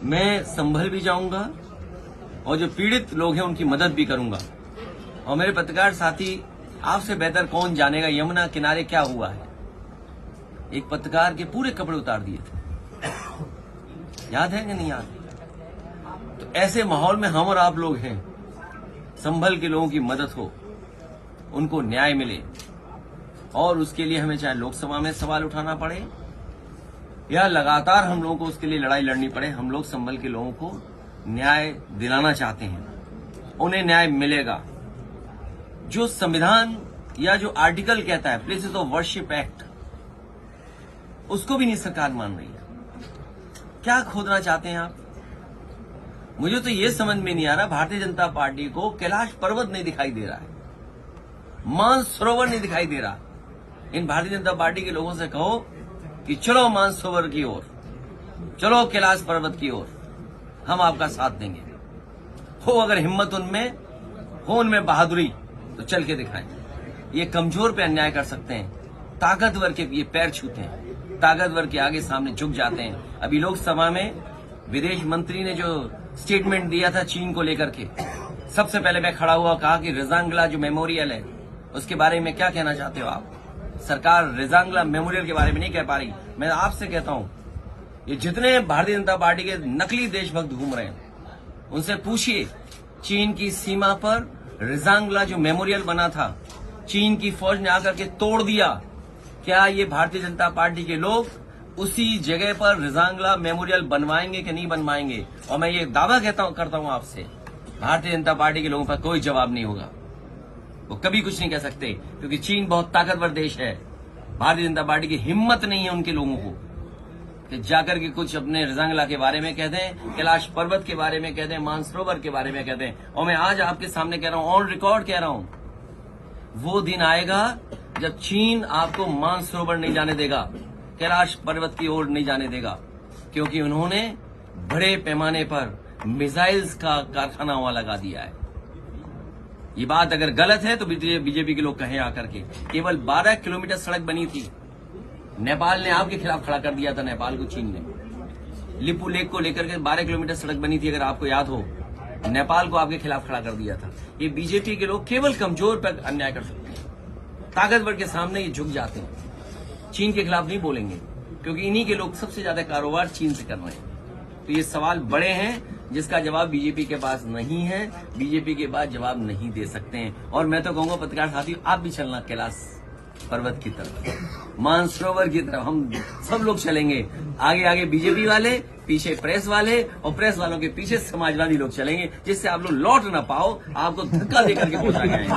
मैं संभल भी जाऊंगा और जो पीड़ित लोग हैं उनकी मदद भी करूंगा। और मेरे पत्रकार साथी, आपसे बेहतर कौन जानेगा यमुना किनारे क्या हुआ है। एक पत्रकार के पूरे कपड़े उतार दिए थे, याद है कि नहीं याद? तो ऐसे माहौल में हम और आप लोग हैं। संभल के लोगों की मदद हो, उनको न्याय मिले, और उसके लिए हमें चाहे लोकसभा में सवाल उठाना पड़े या लगातार हम लोगों को उसके लिए लड़ाई लड़नी पड़े, हम लोग संभल के लोगों को न्याय दिलाना चाहते हैं। उन्हें न्याय मिलेगा। जो संविधान या जो आर्टिकल कहता है प्लेसेस ऑफ वर्शिप एक्ट, उसको भी नहीं सरकार मान रही है। क्या खोदना चाहते हैं आप? मुझे तो ये समझ में नहीं आ रहा, भारतीय जनता पार्टी को कैलाश पर्वत नहीं दिखाई दे रहा है, मानसरोवर नहीं दिखाई दे रहा। इन भारतीय जनता पार्टी के लोगों से कहो कि चलो मानसरोवर की ओर, चलो कैलाश पर्वत की ओर, हम आपका साथ देंगे। हो अगर हिम्मत उनमें हो, उनमें बहादुरी, तो चल के दिखाएं। ये कमजोर पे अन्याय कर सकते हैं, ताकतवर के ये पैर छूते हैं, ताकतवर के आगे सामने झुक जाते हैं। अभी लोकसभा में विदेश मंत्री ने जो स्टेटमेंट दिया था चीन को लेकर के, सबसे पहले मैं खड़ा हुआ, कहा कि रेजांगला जो मेमोरियल है उसके बारे में क्या कहना चाहते हो आप? सरकार रेजांगला मेमोरियल के बारे में नहीं कह पा रही। मैं आपसे कहता हूं, ये जितने भारतीय जनता पार्टी के नकली देशभक्त घूम रहे हैं, उनसे पूछिए, चीन की सीमा पर रेजांगला जो मेमोरियल बना था, चीन की फौज ने आकर के तोड़ दिया। क्या ये भारतीय जनता पार्टी के लोग उसी जगह पर रेजांगला मेमोरियल बनवाएंगे कि नहीं बनवाएंगे? और मैं ये दावा करता हूं आपसे, भारतीय जनता पार्टी के लोगों पर कोई जवाब नहीं होगा। वो कभी कुछ नहीं कह सकते, क्योंकि चीन बहुत ताकतवर देश है। भारतीय जनता पार्टी की हिम्मत नहीं है उनके लोगों को कि जाकर के कुछ अपने रेजांगला के बारे में कह दें, कैलाश पर्वत के बारे में कह दें, मानसरोवर के बारे में कह दें। और मैं आज आपके सामने कह रहा हूं, ऑन रिकॉर्ड कह रहा हूं, वो दिन आएगा जब चीन आपको मानसरोवर नहीं जाने देगा, कैलाश पर्वत की ओर नहीं जाने देगा, क्योंकि उन्होंने बड़े पैमाने पर मिसाइल्स का कारखाना वहां लगा दिया है। ये बात अगर गलत है तो बीजेपी के लोग कहें आकर के। केवल 12 किलोमीटर सड़क बनी थी, नेपाल ने आपके खिलाफ खड़ा कर दिया था। नेपाल को चीन ने लिपू लेक को लेकर के 12 किलोमीटर सड़क बनी थी, अगर आपको याद हो, नेपाल को आपके खिलाफ खड़ा कर दिया था। ये बीजेपी के लोग केवल कमजोर पर अन्याय कर सकते हैं, ताकतवर के सामने ये झुक जाते हैं। चीन के खिलाफ नहीं बोलेंगे, क्योंकि इन्हीं के लोग सबसे ज्यादा कारोबार चीन से कर रहे हैं। तो ये सवाल बड़े हैं जिसका जवाब बीजेपी के पास नहीं है, बीजेपी के पास जवाब नहीं दे सकते हैं। और मैं तो कहूंगा पत्रकार साथी, आप भी चलना कैलाश पर्वत की तरफ, मानसरोवर की तरफ, हम सब लोग चलेंगे। आगे आगे बीजेपी वाले, पीछे प्रेस वाले, और प्रेस वालों के पीछे समाजवादी लोग चलेंगे, जिससे आप लोग लौट ना पाओ, आपको धक्का देकर के पहुंचा गया है।